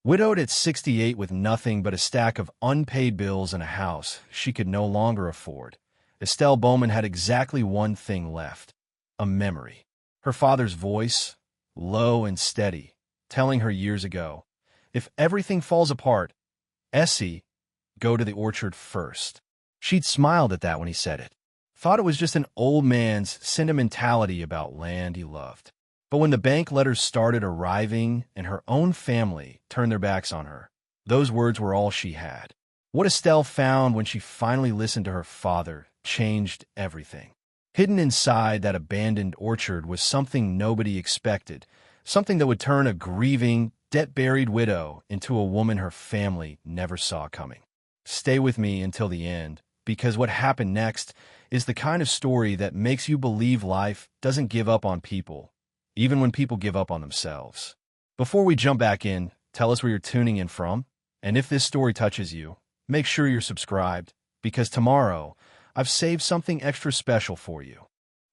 Widowed at 68 with nothing but a stack of unpaid bills and a house she could no longer afford, Estelle Bowman had exactly one thing left: a memory. Her father's voice, low and steady, telling her years ago, "If everything falls apart, Essie, go to the orchard first." She'd smiled at that when he said it, thought it was just an old man's sentimentality about land he loved. But when the bank letters started arriving and her own family turned their backs on her, those words were all she had. What Estelle found when she finally listened to her father changed everything. Hidden inside that abandoned orchard was something nobody expected, something that would turn a grieving, debt-buried widow into a woman her family never saw coming. Stay with me until the end, because what happened next is the kind of story that makes you believe life doesn't give up on people, even when people give up on themselves. Before we jump back in, tell us where you're tuning in from, and if this story touches you, make sure you're subscribed, because tomorrow, I've saved something extra special for you.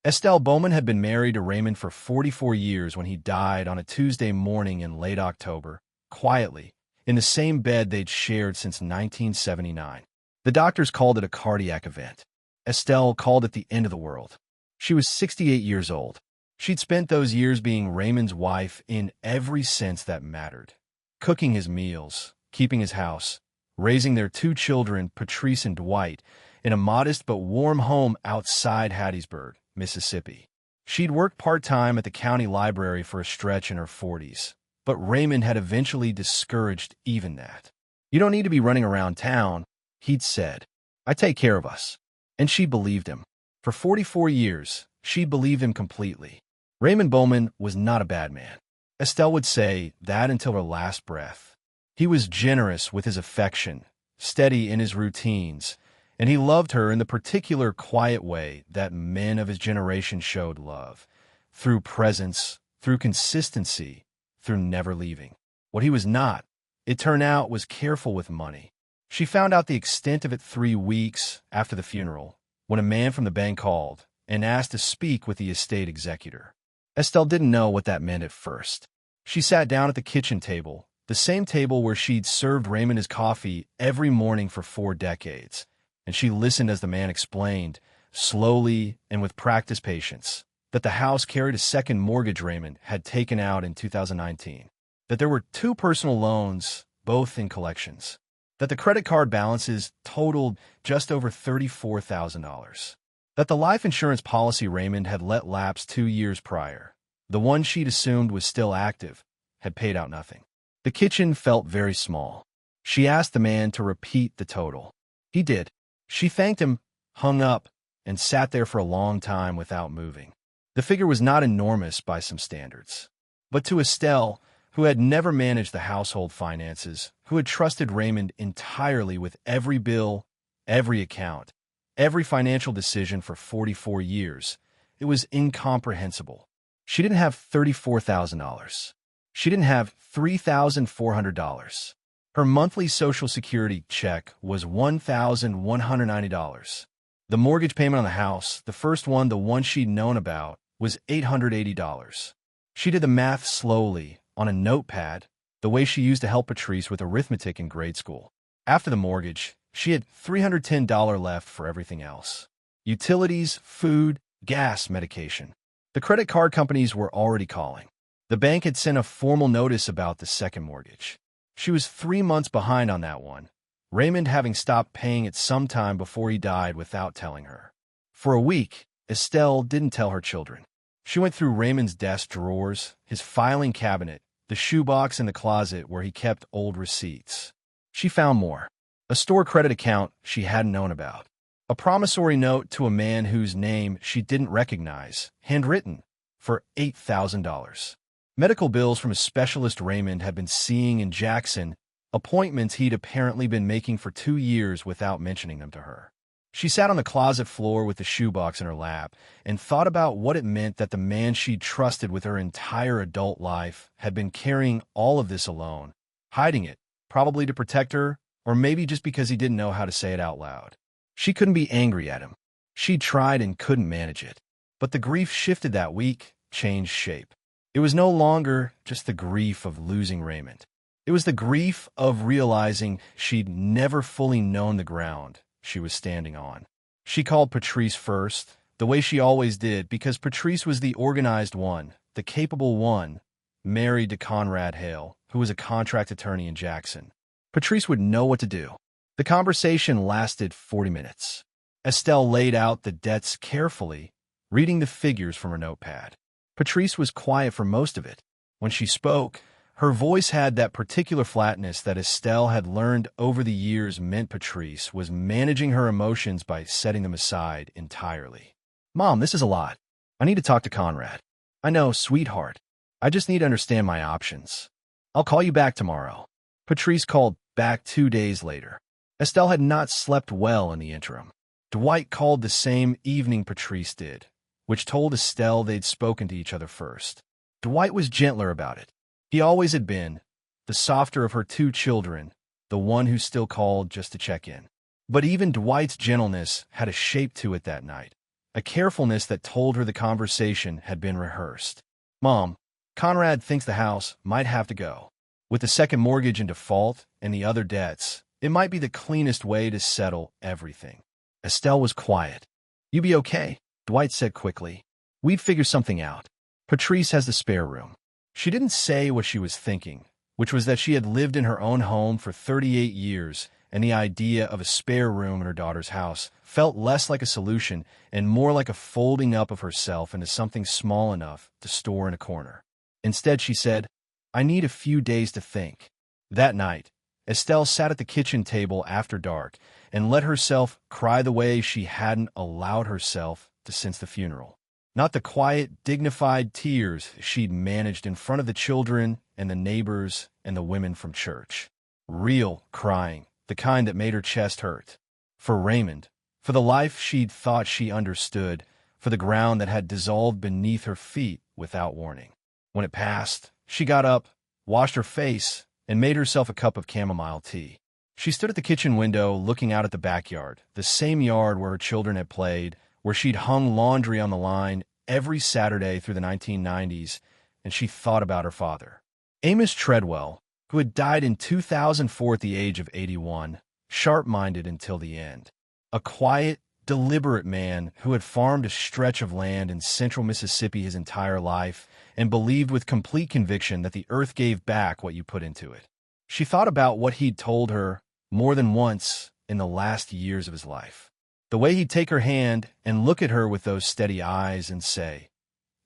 Estelle Bowman had been married to Raymond for 44 years when he died on a Tuesday morning in late October, quietly, in the same bed they'd shared since 1979. The doctors called it a cardiac event. Estelle called it the end of the world. She was 68 years old. She'd spent those years being Raymond's wife in every sense that mattered. Cooking his meals, keeping his house, raising their two children, Patrice and Dwight, in a modest but warm home outside Hattiesburg, Mississippi. She'd worked part-time at the county library for a stretch in her 40s, but Raymond had eventually discouraged even that. "You don't need to be running around town," he'd said. "I take care of us." And she believed him. For 44 years, she believed him completely. Raymond Bowman was not a bad man. Estelle would say that until her last breath. He was generous with his affection, steady in his routines, and he loved her in the particular quiet way that men of his generation showed love, through presence, through consistency, through never leaving. What he was not, it turned out, was careful with money. She found out the extent of it 3 weeks after the funeral, when a man from the bank called and asked to speak with the estate executor. Estelle didn't know what that meant at first. She sat down at the kitchen table, the same table where she'd served Raymond his coffee every morning for 4 decades, and she listened as the man explained, slowly and with practiced patience, that the house carried a second mortgage Raymond had taken out in 2019, that there were 2 personal loans, both in collections, that the credit card balances totaled just over $34,000, that the life insurance policy Raymond had let lapse 2 years prior, the one she'd assumed was still active, had paid out nothing. The kitchen felt very small. She asked the man to repeat the total. He did. She thanked him, hung up, and sat there for a long time without moving. The figure was not enormous by some standards. But to Estelle, who had never managed the household finances, who had trusted Raymond entirely with every bill, every account, every financial decision for 44 years, it was incomprehensible. She didn't have $34,000. She didn't have $3,400. Her monthly Social Security check was $1,190. The mortgage payment on the house, the first one, the one she'd known about, was $880. She did the math slowly, on a notepad, the way she used to help Patrice with arithmetic in grade school. After the mortgage, she had $310 left for everything else. Utilities, food, gas, medication. The credit card companies were already calling. The bank had sent a formal notice about the second mortgage. She was 3 months behind on that one, Raymond having stopped paying it sometime before he died without telling her. For a week, Estelle didn't tell her children. She went through Raymond's desk drawers, his filing cabinet, the shoebox in the closet where he kept old receipts. She found more. A store credit account she hadn't known about. A promissory note to a man whose name she didn't recognize, handwritten, for $8,000. Medical bills from a specialist Raymond had been seeing in Jackson, appointments he'd apparently been making for 2 years without mentioning them to her. She sat on the closet floor with the shoebox in her lap and thought about what it meant that the man she'd trusted with her entire adult life had been carrying all of this alone, hiding it, probably to protect her, or maybe just because he didn't know how to say it out loud. She couldn't be angry at him. She'd tried and couldn't manage it. But the grief shifted that week, changed shape. It was no longer just the grief of losing Raymond. It was the grief of realizing she'd never fully known the ground she was standing on. She called Patrice first, the way she always did, because Patrice was the organized one, the capable one, married to Conrad Hale, who was a contract attorney in Jackson. Patrice would know what to do. The conversation lasted 40 minutes. Estelle laid out the debts carefully, reading the figures from her notepad. Patrice was quiet for most of it. When she spoke, her voice had that particular flatness that Estelle had learned over the years meant Patrice was managing her emotions by setting them aside entirely. "Mom, this is a lot. I need to talk to Conrad." "I know, sweetheart. I just need to understand my options. I'll call you back tomorrow." Patrice called back 2 days later. Estelle had not slept well in the interim. Dwight called the same evening Patrice did, which told Estelle they'd spoken to each other first. Dwight was gentler about it. He always had been, the softer of her 2 children, the one who still called just to check in. But even Dwight's gentleness had a shape to it that night, a carefulness that told her the conversation had been rehearsed. "Mom, Conrad thinks the house might have to go. With the second mortgage in default and the other debts, it might be the cleanest way to settle everything." Estelle was quiet. "You be okay," Dwight said quickly. "We'd figure something out. Patrice has the spare room." She didn't say what she was thinking, which was that she had lived in her own home for 38 years, and the idea of a spare room in her daughter's house felt less like a solution and more like a folding up of herself into something small enough to store in a corner. Instead, she said, "I need a few days to think." That night, Estelle sat at the kitchen table after dark and let herself cry the way she hadn't allowed herself to since the funeral. Not the quiet, dignified tears she'd managed in front of the children and the neighbors and the women from church. Real crying, the kind that made her chest hurt. For Raymond, for the life she'd thought she understood, for the ground that had dissolved beneath her feet without warning. When it passed, she got up, washed her face, and made herself a cup of chamomile tea. She stood at the kitchen window looking out at the backyard, the same yard where her children had played, where she'd hung laundry on the line every Saturday through the 1990s, and she thought about her father. Amos Treadwell, who had died in 2004 at the age of 81, sharp-minded until the end. A quiet, deliberate man who had farmed a stretch of land in central Mississippi his entire life and believed with complete conviction that the earth gave back what you put into it. She thought about what he'd told her more than once in the last years of his life. The way he'd take her hand and look at her with those steady eyes and say,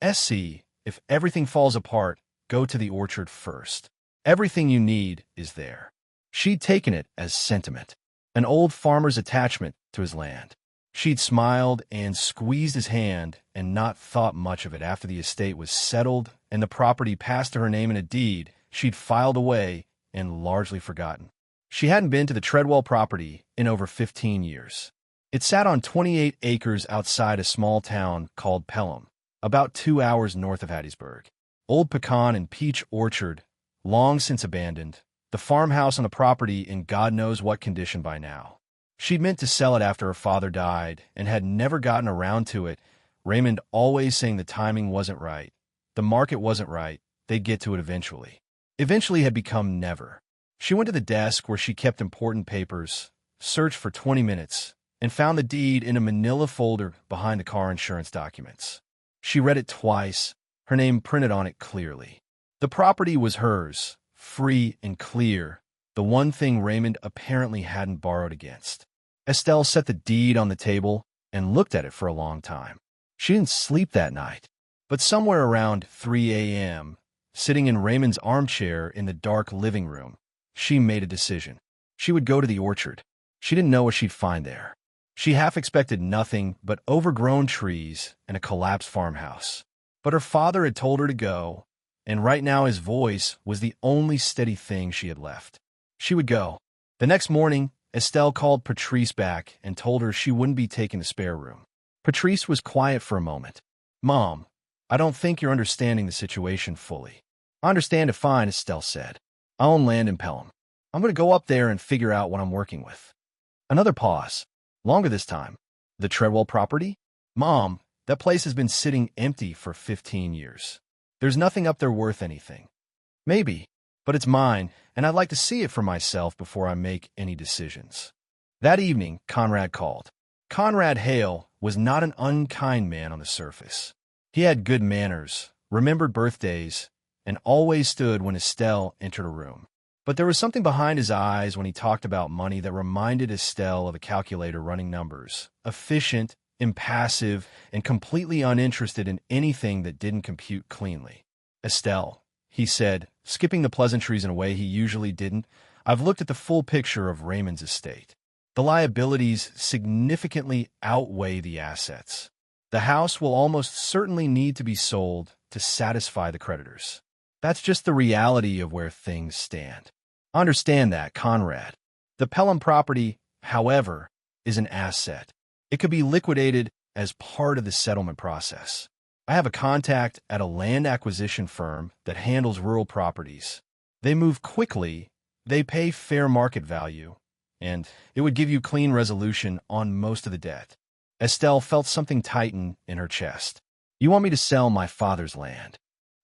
"Essie, if everything falls apart, go to the orchard first. Everything you need is there." She'd taken it as sentiment, an old farmer's attachment to his land. She'd smiled and squeezed his hand and not thought much of it after the estate was settled and the property passed to her name in a deed she'd filed away and largely forgotten. She hadn't been to the Treadwell property in over 15 years. It sat on 28 acres outside a small town called Pelham, about 2 hours north of Hattiesburg. Old pecan and peach orchard, long since abandoned, the farmhouse on the property in God knows what condition by now. She'd meant to sell it after her father died and had never gotten around to it, Raymond always saying the timing wasn't right, the market wasn't right, they'd get to it eventually. Eventually had become never. She went to the desk where she kept important papers, searched for 20 minutes, and found the deed in a manila folder behind the car insurance documents. She read it twice, her name printed on it clearly. The property was hers, free and clear, the one thing Raymond apparently hadn't borrowed against. Estelle set the deed on the table and looked at it for a long time. She didn't sleep that night, but somewhere around 3 a.m., sitting in Raymond's armchair in the dark living room, she made a decision. She would go to the orchard. She didn't know what she'd find there. She half expected nothing but overgrown trees and a collapsed farmhouse. But her father had told her to go, and right now his voice was the only steady thing she had left. She would go. The next morning, Estelle called Patrice back and told her she wouldn't be taking the spare room. Patrice was quiet for a moment. "Mom, I don't think you're understanding the situation fully." "I understand it fine," Estelle said. "I own land in Pelham. I'm going to go up there and figure out what I'm working with." Another pause. Longer this time. "The Treadwell property?" "Mom, that place has been sitting empty for 15 years. There's nothing up there worth anything." "Maybe, but it's mine, and I'd like to see it for myself before I make any decisions. That evening, Conrad called. Conrad Hale was not an unkind man on the surface. He had good manners, remembered birthdays, and always stood when Estelle entered a room. But there was something behind his eyes when he talked about money that reminded Estelle of a calculator running numbers, efficient, impassive, and completely uninterested in anything that didn't compute cleanly. Estelle, he said, skipping the pleasantries in a way he usually didn't, I've looked at the full picture of Raymond's estate. The liabilities significantly outweigh the assets. The house will almost certainly need to be sold to satisfy the creditors. That's just the reality of where things stand. Understand that, Conrad. The Pelham property, however, is an asset. It could be liquidated as part of the settlement process. I have a contact at a land acquisition firm that handles rural properties. They move quickly, they pay fair market value, and it would give you clean resolution on most of the debt. Estelle felt something tighten in her chest. You want me to sell my father's land?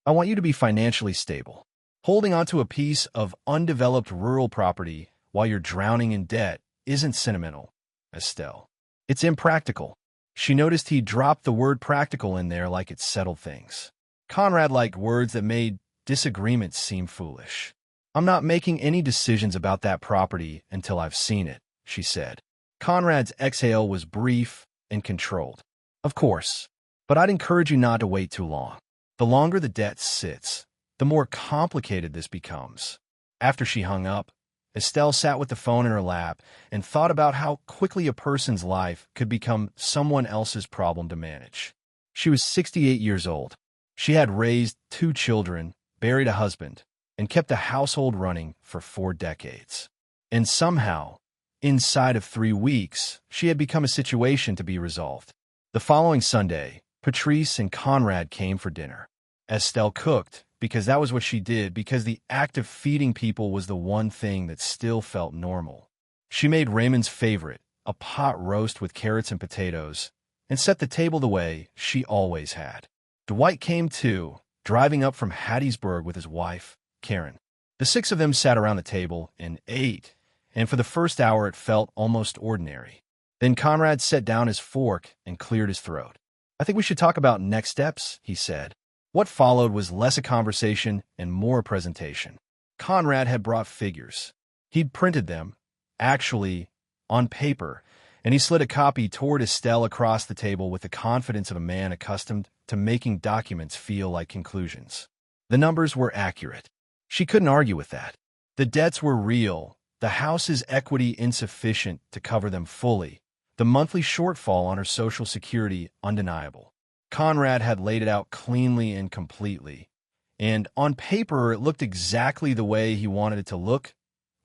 I want you to be financially stable. Holding onto a piece of undeveloped rural property while you're drowning in debt isn't sentimental, Estelle. It's impractical. She noticed he dropped the word practical in there like it settled things. Conrad liked words that made disagreements seem foolish. I'm not making any decisions about that property until I've seen it, she said. Conrad's exhale was brief and controlled. Of course, but I'd encourage you not to wait too long. The longer the debt sits, the more complicated this becomes. After she hung up, Estelle sat with the phone in her lap and thought about how quickly a person's life could become someone else's problem to manage. She was 68 years old. She had raised 2 children, buried a husband, and kept a household running for 4 decades. And somehow, inside of 3 weeks, she had become a situation to be resolved. The following Sunday, Patrice and Conrad came for dinner. Estelle cooked, because that was what she did, because the act of feeding people was the one thing that still felt normal. She made Raymond's favorite, a pot roast with carrots and potatoes, and set the table the way she always had. Dwight came too, driving up from Hattiesburg with his wife, Karen. The 6 of them sat around the table and ate, and for the first hour it felt almost ordinary. Then Conrad set down his fork and cleared his throat. I think we should talk about next steps, he said. What followed was less a conversation and more a presentation. Conrad had brought figures. He'd printed them, actually, on paper, and he slid a copy toward Estelle across the table with the confidence of a man accustomed to making documents feel like conclusions. The numbers were accurate. She couldn't argue with that. The debts were real, the house's equity insufficient to cover them fully, the monthly shortfall on her Social Security undeniable. Conrad had laid it out cleanly and completely, and on paper it looked exactly the way he wanted it to look,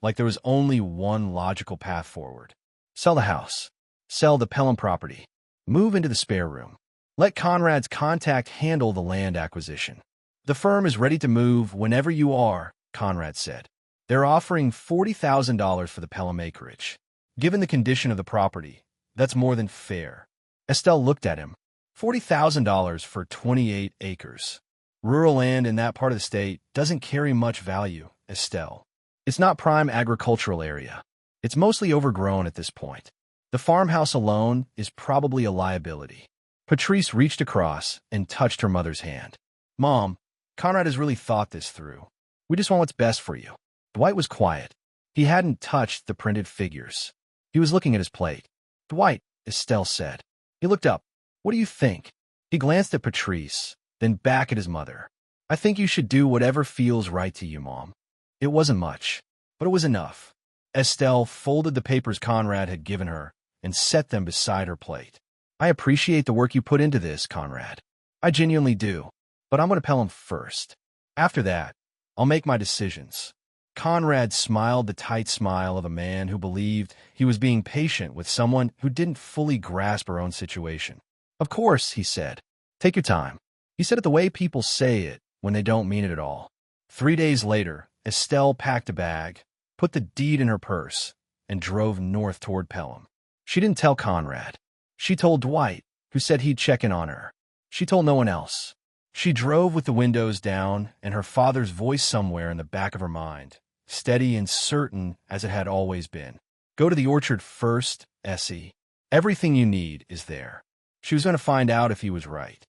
like there was only one logical path forward. Sell the house. Sell the Pelham property. Move into the spare room. Let Conrad's contact handle the land acquisition. The firm is ready to move whenever you are, Conrad said. They're offering $40,000 for the Pelham acreage. Given the condition of the property, that's more than fair. Estelle looked at him. $40,000 for 28 acres. Rural land in that part of the state doesn't carry much value, Estelle. It's not prime agricultural area. It's mostly overgrown at this point. The farmhouse alone is probably a liability. Patrice reached across and touched her mother's hand. Mom, Conrad has really thought this through. We just want what's best for you. Dwight was quiet. He hadn't touched the printed figures. He was looking at his plate. Dwight, Estelle said. He looked up. What do you think? He glanced at Patrice, then back at his mother. I think you should do whatever feels right to you, Mom. It wasn't much, but it was enough. Estelle folded the papers Conrad had given her and set them beside her plate. I appreciate the work you put into this, Conrad. I genuinely do, but I'm going to Pelham first. After that, I'll make my decisions. Conrad smiled the tight smile of a man who believed he was being patient with someone who didn't fully grasp her own situation. Of course, he said. Take your time. He said it the way people say it when they don't mean it at all. 3 days later, Estelle packed a bag, put the deed in her purse, and drove north toward Pelham. She didn't tell Conrad. She told Dwight, who said he'd check in on her. She told no one else. She drove with the windows down and her father's voice somewhere in the back of her mind, steady and certain as it had always been. Go to the orchard first, Essie. Everything you need is there. She was going to find out if he was right.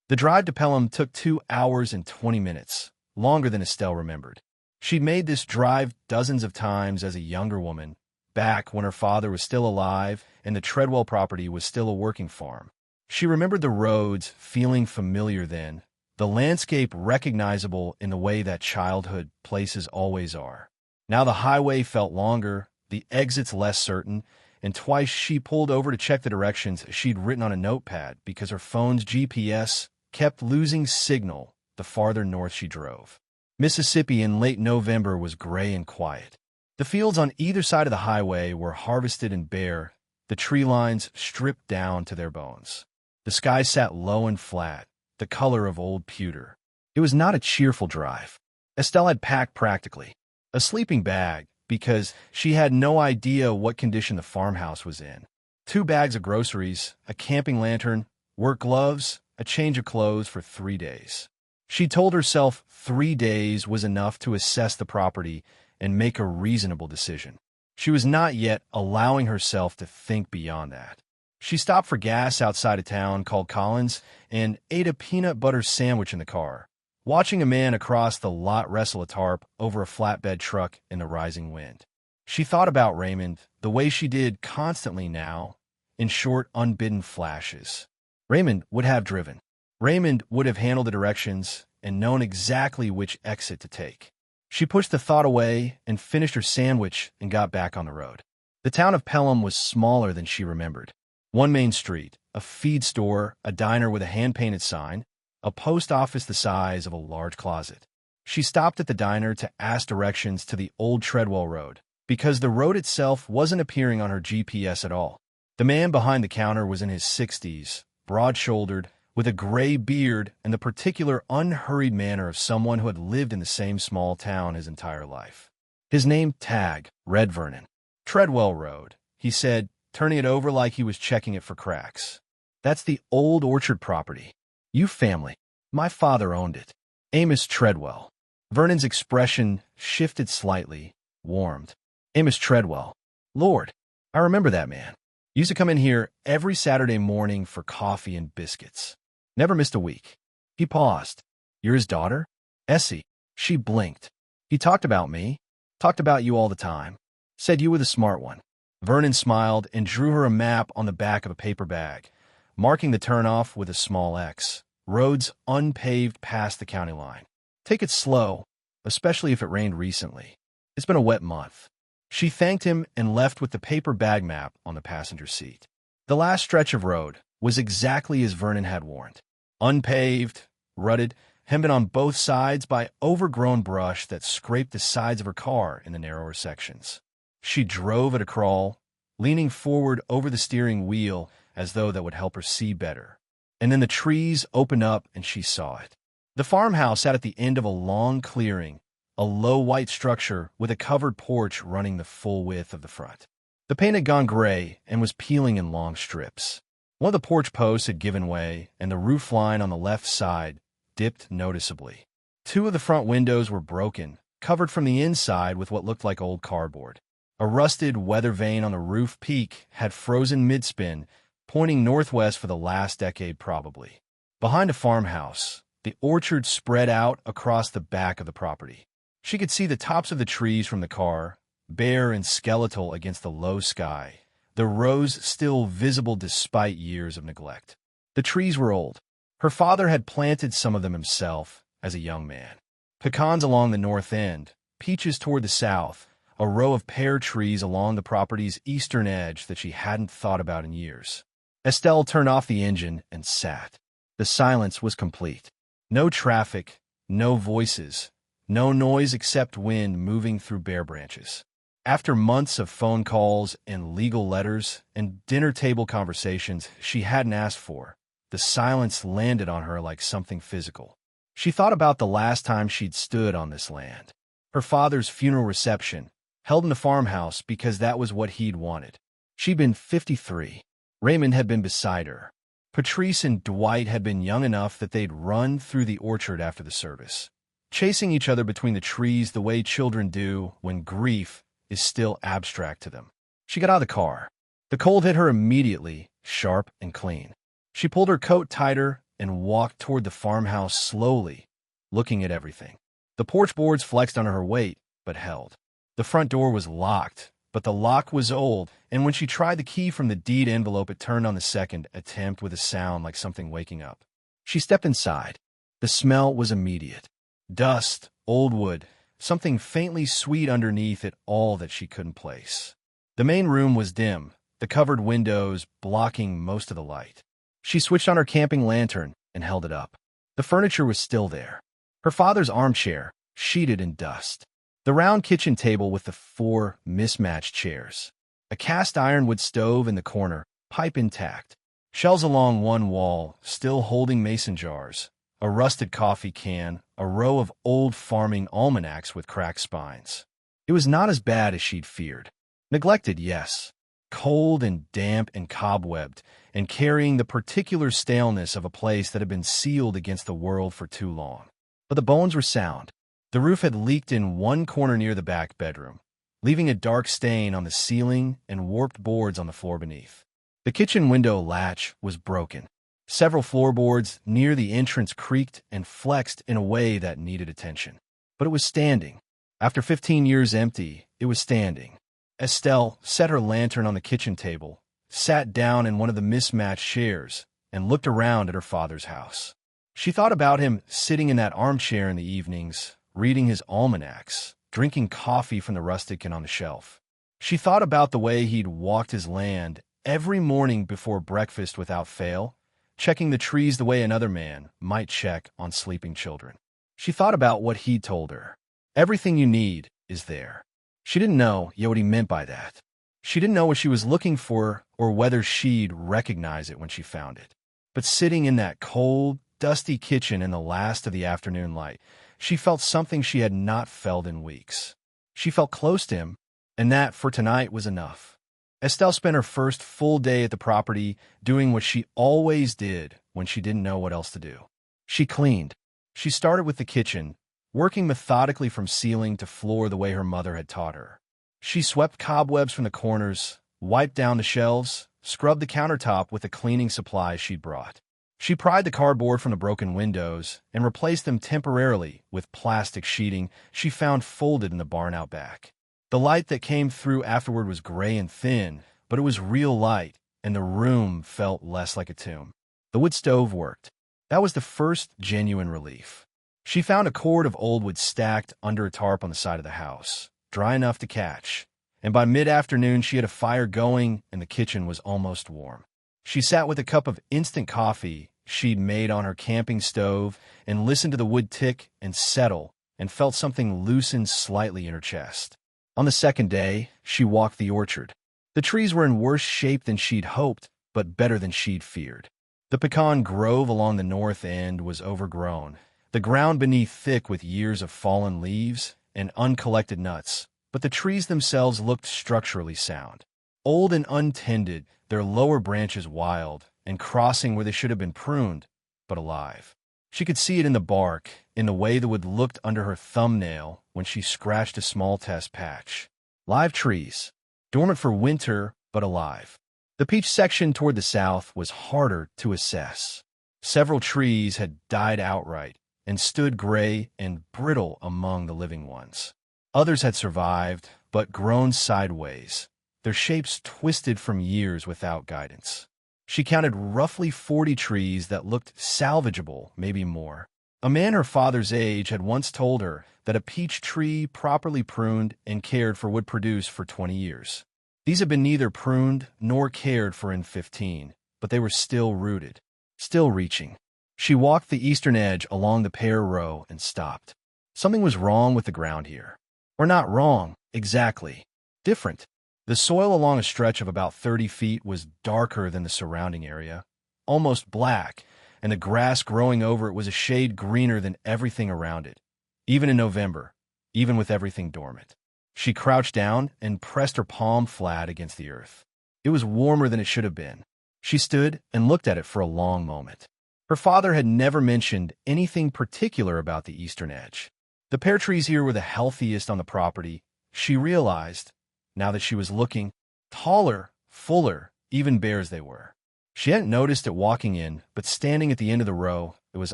The drive to Pelham took 2 hours and 20 minutes, longer than Estelle remembered. She'd made this drive dozens of times as a younger woman, back when her father was still alive and the Treadwell property was still a working farm. She remembered the roads feeling familiar then, the landscape recognizable in the way that childhood places always are. Now the highway felt longer, the exits less certain, and twice she pulled over to check the directions she'd written on a notepad because her phone's GPS kept losing signal the farther north she drove. Mississippi in late November was gray and quiet. The fields on either side of the highway were harvested and bare, the tree lines stripped down to their bones. The sky sat low and flat, the color of old pewter. It was not a cheerful drive. Estelle had packed practically a sleeping bag because she had no idea what condition the farmhouse was in. 2 bags of groceries, a camping lantern, work gloves, a change of clothes for 3 days. She told herself 3 days was enough to assess the property and make a reasonable decision. She was not yet allowing herself to think beyond that. She stopped for gas outside a town called Collins and ate a peanut butter sandwich in the car, watching a man across the lot wrestle a tarp over a flatbed truck in the rising wind. She thought about Raymond the way she did constantly now, in short, unbidden flashes. Raymond would have driven. Raymond would have handled the directions and known exactly which exit to take. She pushed the thought away and finished her sandwich and got back on the road. The town of Pelham was smaller than she remembered. 1 main street, a feed store, a diner with a hand-painted sign, a post office the size of a large closet. She stopped at the diner to ask directions to the old Treadwell Road, because the road itself wasn't appearing on her GPS at all. The man behind the counter was in his 60s, broad-shouldered, with a gray beard and the particular unhurried manner of someone who had lived in the same small town his entire life. His name Tag, Red Vernon. Treadwell Road, he said, turning it over like he was checking it for cracks. That's the old orchard property. You family. My father owned it. Amos Treadwell. Vernon's expression shifted slightly, warmed. Amos Treadwell. Lord, I remember that man. Used to come in here every Saturday morning for coffee and biscuits. Never missed a week. He paused. You're his daughter? Essie. She blinked. He talked about me. Talked about you all the time. Said you were the smart one. Vernon smiled and drew her a map on the back of a paper bag, marking the turnoff with a small X. Roads unpaved past the county line. Take it slow, especially if it rained recently. It's been a wet month. She thanked him and left with the paper bag map on the passenger seat. The last stretch of road was exactly as Vernon had warned. Unpaved, rutted, hemmed in on both sides by overgrown brush that scraped the sides of her car in the narrower sections. She drove at a crawl, leaning forward over the steering wheel as though that would help her see better. And then the trees opened up and she saw it. The farmhouse sat at the end of a long clearing, a low white structure with a covered porch running the full width of the front. The paint had gone gray and was peeling in long strips. One of the porch posts had given way, and the roof line on the left side dipped noticeably. 2 of the front windows were broken, covered from the inside with what looked like old cardboard. A rusted weather vane on the roof peak had frozen mid-spin, pointing northwest for the last decade probably. Behind a farmhouse, the orchard spread out across the back of the property. She could see the tops of the trees from the car, bare and skeletal against the low sky, the rows still visible despite years of neglect. The trees were old. Her father had planted some of them himself as a young man. Pecans along the north end, peaches toward the south, a row of pear trees along the property's eastern edge that she hadn't thought about in years. Estelle turned off the engine and sat. The silence was complete. No traffic, no voices, no noise except wind moving through bare branches. After months of phone calls and legal letters and dinner table conversations she hadn't asked for, the silence landed on her like something physical. She thought about the last time she'd stood on this land. Her father's funeral reception, held in the farmhouse because that was what he'd wanted. She'd been 53. Raymond had been beside her. Patrice and Dwight had been young enough that they'd run through the orchard after the service, chasing each other between the trees the way children do when grief is still abstract to them. She got out of the car. The cold hit her immediately, sharp and clean. She pulled her coat tighter and walked toward the farmhouse slowly, looking at everything. The porch boards flexed under her weight, but held. The front door was locked, but the lock was old, and when she tried the key from the deed envelope, it turned on the second attempt with a sound like something waking up. She stepped inside. The smell was immediate. Dust, old wood, something faintly sweet underneath it all that she couldn't place. The main room was dim, the covered windows blocking most of the light. She switched on her camping lantern and held it up. The furniture was still there. Her father's armchair, sheeted in dust. The round kitchen table with the 4 mismatched chairs. A cast iron wood stove in the corner, pipe intact. Shelves along one wall, still holding mason jars. A rusted coffee can, a row of old farming almanacs with cracked spines. It was not as bad as she'd feared. Neglected, yes. Cold and damp and cobwebbed, and carrying the particular staleness of a place that had been sealed against the world for too long. But the bones were sound. The roof had leaked in one corner near the back bedroom, leaving a dark stain on the ceiling and warped boards on the floor beneath. The kitchen window latch was broken. Several floorboards near the entrance creaked and flexed in a way that needed attention. But it was standing. After 15 years empty, it was standing. Estelle set her lantern on the kitchen table, sat down in one of the mismatched chairs, and looked around at her father's house. She thought about him sitting in that armchair in the evenings, reading his almanacs, drinking coffee from the rustic and on the shelf. She thought about the way he'd walked his land every morning before breakfast without fail, checking the trees the way another man might check on sleeping children. She thought about what he'd told her. Everything you need is there. She didn't know yet what he meant by that. She didn't know what she was looking for or whether she'd recognize it when she found it. But sitting in that cold, dusty kitchen in the last of the afternoon light, she felt something she had not felt in weeks. She felt close to him, and that, for tonight, was enough. Estelle spent her first full day at the property doing what she always did when she didn't know what else to do. She cleaned. She started with the kitchen, working methodically from ceiling to floor the way her mother had taught her. She swept cobwebs from the corners, wiped down the shelves, scrubbed the countertop with the cleaning supplies she'd brought. She pried the cardboard from the broken windows and replaced them temporarily with plastic sheeting she found folded in the barn out back. The light that came through afterward was gray and thin, but it was real light, and the room felt less like a tomb. The wood stove worked. That was the first genuine relief. She found a cord of old wood stacked under a tarp on the side of the house, dry enough to catch, and by mid-afternoon she had a fire going and the kitchen was almost warm. She sat with a cup of instant coffee she'd made on her camping stove and listened to the wood tick and settle and felt something loosen slightly in her chest. On the second day, she walked the orchard. The trees were in worse shape than she'd hoped, but better than she'd feared. The pecan grove along the north end was overgrown, the ground beneath thick with years of fallen leaves and uncollected nuts, but the trees themselves looked structurally sound. Old and untended, their lower branches wild, and crossing where they should have been pruned, but alive. She could see it in the bark, in the way the wood looked under her thumbnail when she scratched a small test patch. Live trees, dormant for winter, but alive. The peach section toward the south was harder to assess. Several trees had died outright and stood gray and brittle among the living ones. Others had survived, but grown sideways, their shapes twisted from years without guidance. She counted roughly 40 trees that looked salvageable, maybe more. A man her father's age had once told her that a peach tree properly pruned and cared for would produce for 20 years. These had been neither pruned nor cared for in 15, but they were still rooted, still reaching. She walked the eastern edge along the pear row and stopped. Something was wrong with the ground here. Or not wrong, exactly. Different. The soil along a stretch of about 30 feet was darker than the surrounding area, almost black, and the grass growing over it was a shade greener than everything around it, even in November, even with everything dormant. She crouched down and pressed her palm flat against the earth. It was warmer than it should have been. She stood and looked at it for a long moment. Her father had never mentioned anything particular about the eastern edge. The pear trees here were the healthiest on the property, she realized, now that she was looking. Taller, fuller, even bare as they were. She hadn't noticed it walking in, but standing at the end of the row, it was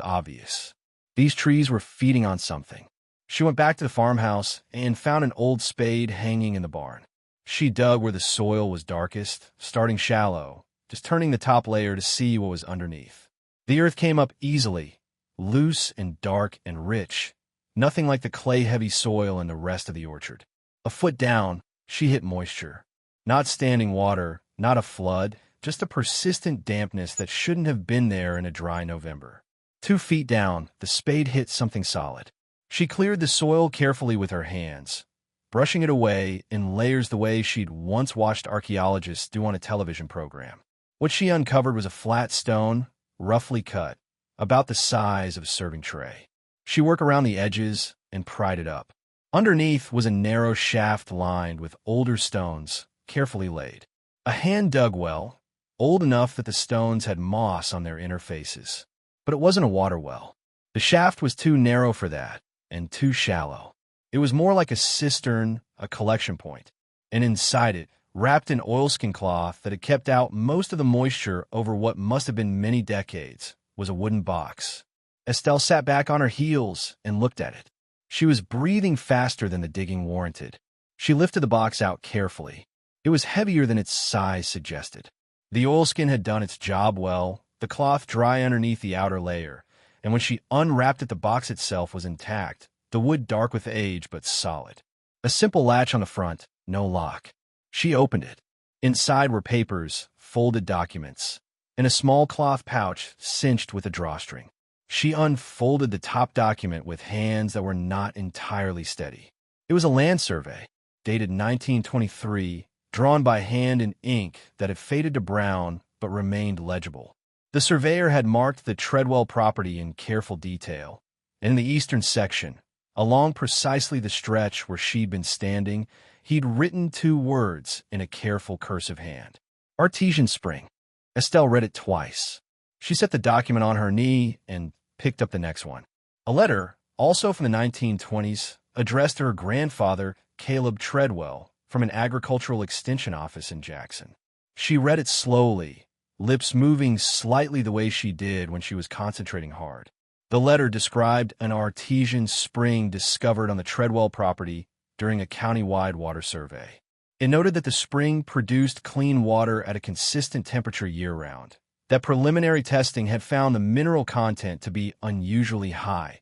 obvious. These trees were feeding on something. She went back to the farmhouse and found an old spade hanging in the barn. She dug where the soil was darkest, starting shallow, just turning the top layer to see what was underneath. The earth came up easily, loose and dark and rich, nothing like the clay-heavy soil in the rest of the orchard. A foot down, she hit moisture. Not standing water, not a flood, just a persistent dampness that shouldn't have been there in a dry November. 2 feet down, the spade hit something solid. She cleared the soil carefully with her hands, brushing it away in layers the way she'd once watched archaeologists do on a television program. What she uncovered was a flat stone, roughly cut, about the size of a serving tray. She worked around the edges and pried it up. Underneath was a narrow shaft lined with older stones, carefully laid. A hand dug well, old enough that the stones had moss on their inner faces. But it wasn't a water well. The shaft was too narrow for that, and too shallow. It was more like a cistern, a collection point. And inside it, wrapped in oilskin cloth that had kept out most of the moisture over what must have been many decades, was a wooden box. Estelle sat back on her heels and looked at it. She was breathing faster than the digging warranted. She lifted the box out carefully. It was heavier than its size suggested. The oilskin had done its job well, the cloth dry underneath the outer layer, and when she unwrapped it, the box itself was intact, the wood dark with age but solid. A simple latch on the front, no lock. She opened it. Inside were papers, folded documents, and a small cloth pouch cinched with a drawstring. She unfolded the top document with hands that were not entirely steady. It was a land survey, dated 1923, drawn by hand in ink that had faded to brown but remained legible. The surveyor had marked the Treadwell property in careful detail. In the eastern section, along precisely the stretch where she'd been standing, he'd written 2 words in a careful cursive hand. Artesian Spring. Estelle read it twice. She set the document on her knee and picked up the next one. A letter, also from the 1920s, addressed to her grandfather, Caleb Treadwell, from an agricultural extension office in Jackson. She read it slowly, lips moving slightly the way she did when she was concentrating hard. The letter described an artesian spring discovered on the Treadwell property during a county-wide water survey. It noted that the spring produced clean water at a consistent temperature year-round, that preliminary testing had found the mineral content to be unusually high,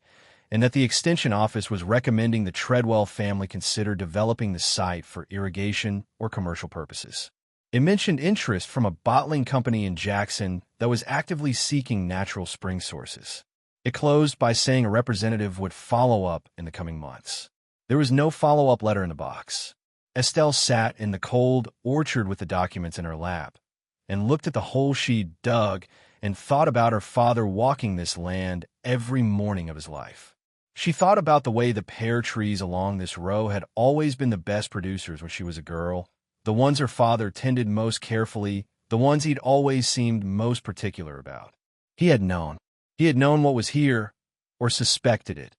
and that the Extension Office was recommending the Treadwell family consider developing the site for irrigation or commercial purposes. It mentioned interest from a bottling company in Jackson that was actively seeking natural spring sources. It closed by saying a representative would follow up in the coming months. There was no follow-up letter in the box. Estelle sat in the cold orchard with the documents in her lap and looked at the hole she'd dug and thought about her father walking this land every morning of his life. She thought about the way the pear trees along this row had always been the best producers when she was a girl, the ones her father tended most carefully, the ones he'd always seemed most particular about. He had known. He had known what was here, or suspected it,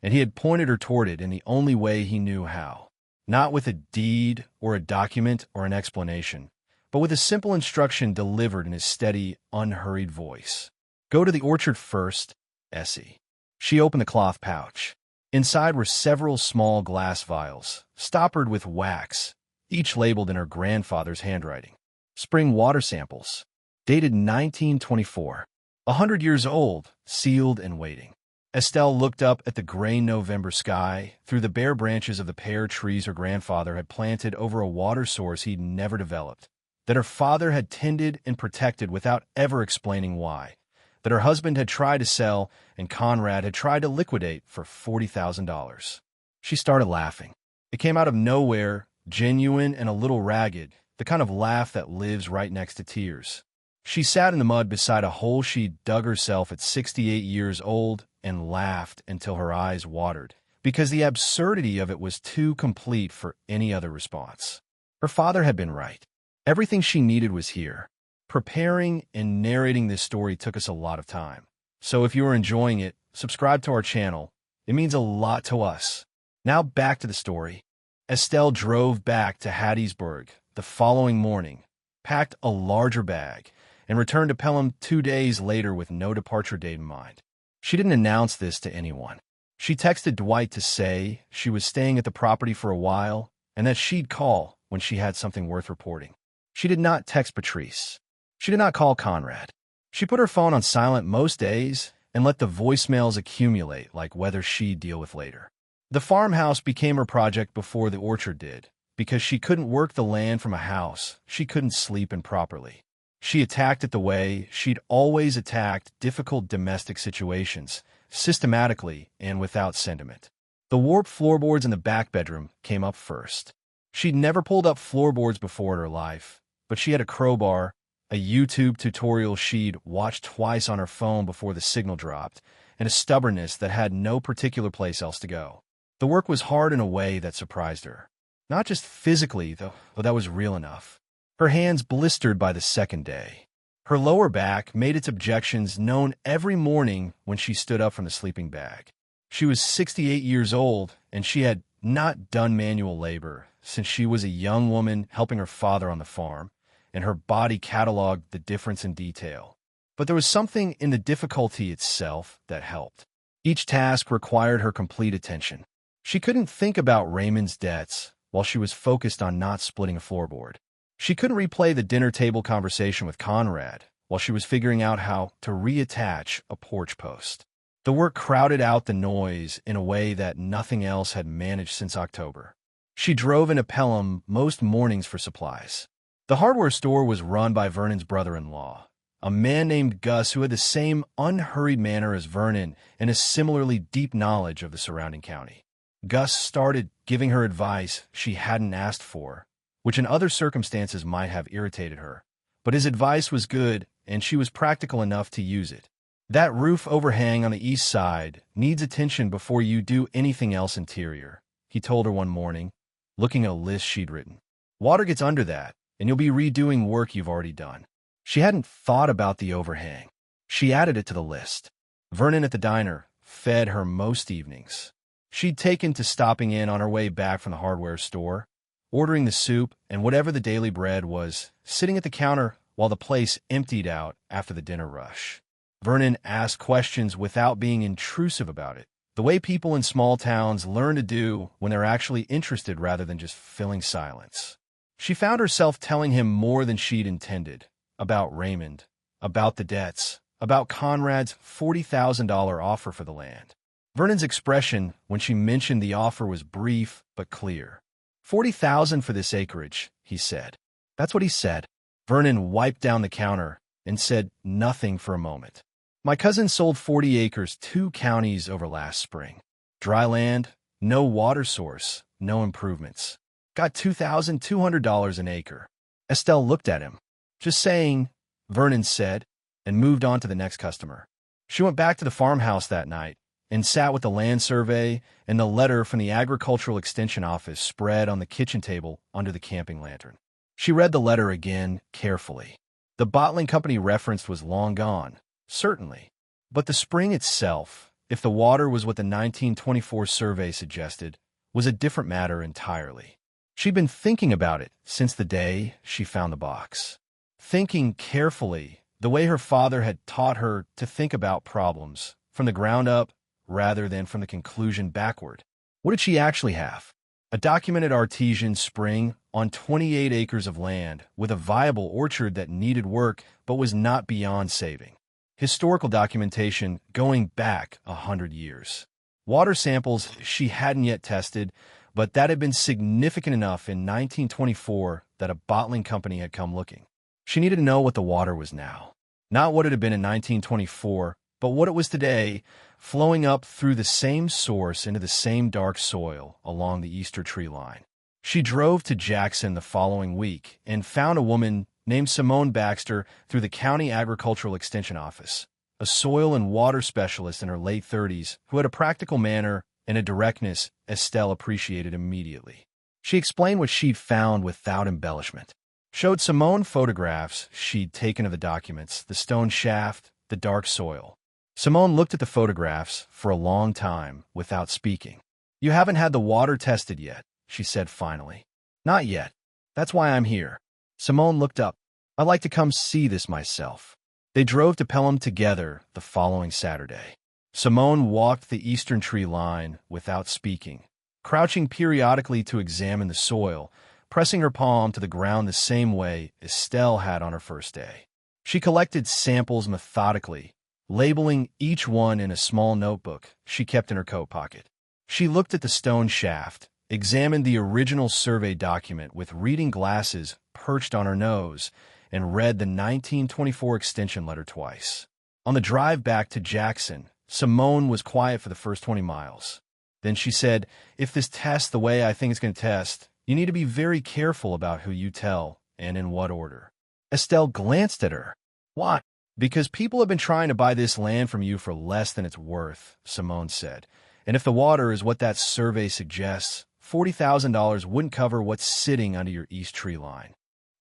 and he had pointed her toward it in the only way he knew how. Not with a deed or a document or an explanation, but with a simple instruction delivered in his steady, unhurried voice. Go to the orchard first, Essie. She opened the cloth pouch. Inside were several small glass vials, stoppered with wax, each labeled in her grandfather's handwriting. Spring water samples, dated 1924. 100 years old, sealed and waiting. Estelle looked up at the gray November sky through the bare branches of the pear trees her grandfather had planted over a water source he'd never developed, that her father had tended and protected without ever explaining why, that her husband had tried to sell and Conrad had tried to liquidate for $40,000. She started laughing. It came out of nowhere, genuine and a little ragged, the kind of laugh that lives right next to tears. She sat in the mud beside a hole she'd dug herself at 68 years old and laughed until her eyes watered, because the absurdity of it was too complete for any other response. Her father had been right. Everything she needed was here. Preparing and narrating this story took us a lot of time. So if you are enjoying it, subscribe to our channel. It means a lot to us. Now back to the story. Estelle drove back to Hattiesburg the following morning, packed a larger bag, and returned to Pelham 2 days later with no departure date in mind. She didn't announce this to anyone. She texted Dwight to say she was staying at the property for a while and that she'd call when she had something worth reporting. She did not text Patrice. She did not call Conrad. She put her phone on silent most days and let the voicemails accumulate like whether she'd deal with later. The farmhouse became her project before the orchard did, because she couldn't work the land from a house. She couldn't sleep in properly. She attacked it the way she'd always attacked difficult domestic situations, systematically and without sentiment. The warped floorboards in the back bedroom came up first. She'd never pulled up floorboards before in her life, but she had a crowbar, a YouTube tutorial she'd watched twice on her phone before the signal dropped, and a stubbornness that had no particular place else to go. The work was hard in a way that surprised her. Not just physically, though that was real enough. Her hands blistered by the second day. Her lower back made its objections known every morning when she stood up from the sleeping bag. She was 68 years old, and she had not done manual labor since she was a young woman helping her father on the farm, and her body cataloged the difference in detail. But there was something in the difficulty itself that helped. Each task required her complete attention. She couldn't think about Raymond's debts while she was focused on not splitting a floorboard. She couldn't replay the dinner table conversation with Conrad while she was figuring out how to reattach a porch post. The work crowded out the noise in a way that nothing else had managed since October. She drove into Pelham most mornings for supplies. The hardware store was run by Vernon's brother-in-law, a man named Gus who had the same unhurried manner as Vernon and a similarly deep knowledge of the surrounding county. Gus started giving her advice she hadn't asked for, which in other circumstances might have irritated her. But his advice was good, and she was practical enough to use it. That roof overhang on the east side needs attention before you do anything else interior, he told her one morning, looking at a list she'd written. Water gets under that, and you'll be redoing work you've already done. She hadn't thought about the overhang. She added it to the list. Vernon at the diner fed her most evenings. She'd taken to stopping in on her way back from the hardware store, ordering the soup and whatever the daily bread was, sitting at the counter while the place emptied out after the dinner rush. Vernon asked questions without being intrusive about it, the way people in small towns learn to do when they're actually interested rather than just filling silence. She found herself telling him more than she'd intended, about Raymond, about the debts, about Conrad's $40,000 offer for the land. Vernon's expression when she mentioned the offer was brief but clear. $40,000 for this acreage, he said. That's what he said. Vernon wiped down the counter and said nothing for a moment. My cousin sold 40 acres 2 counties over last spring. Dry land, no water source, no improvements. Got $2,200 an acre. Estelle looked at him. Just saying, Vernon said, and moved on to the next customer. She went back to the farmhouse that night and sat with the land survey and the letter from the Agricultural Extension Office spread on the kitchen table under the camping lantern. She read the letter again carefully. The bottling company referenced was long gone, certainly. But the spring itself, if the water was what the 1924 survey suggested, was a different matter entirely. She'd been thinking about it since the day she found the box. Thinking carefully, the way her father had taught her to think about problems, from the ground up rather than from the conclusion backward. What did she actually have? A documented artesian spring on 28 acres of land with a viable orchard that needed work but was not beyond saving. Historical documentation going back 100 years. Water samples she hadn't yet tested, but that had been significant enough in 1924 that a bottling company had come looking. She needed to know what the water was now. Not what it had been in 1924, but what it was today, flowing up through the same source into the same dark soil along the Easter tree line. She drove to Jackson the following week and found a woman named Simone Baxter through the County Agricultural Extension Office, a soil and water specialist in her late 30s who had a practical manner and a directness Estelle appreciated immediately. She explained what she'd found without embellishment. showed Simone photographs she'd taken of the documents, the stone shaft, the dark soil. Simone looked at the photographs for a long time without speaking. "You haven't had the water tested yet," she said finally. "Not yet. That's why I'm here." Simone looked up. "I'd like to come see this myself." They drove to Pelham together the following Saturday. Simone walked the eastern tree line without speaking, crouching periodically to examine the soil, pressing her palm to the ground the same way Estelle had on her first day. She collected samples methodically, labeling each one in a small notebook she kept in her coat pocket. She looked at the stone shaft, examined the original survey document with reading glasses perched on her nose, and read the 1924 extension letter twice. On the drive back to Jackson, Simone was quiet for the first 20 miles. Then she said, "If this tests the way I think it's going to test, you need to be very careful about who you tell and in what order." Estelle glanced at her. "Why?" "Because people have been trying to buy this land from you for less than it's worth," Simone said. "And if the water is what that survey suggests, $40,000 wouldn't cover what's sitting under your east tree line."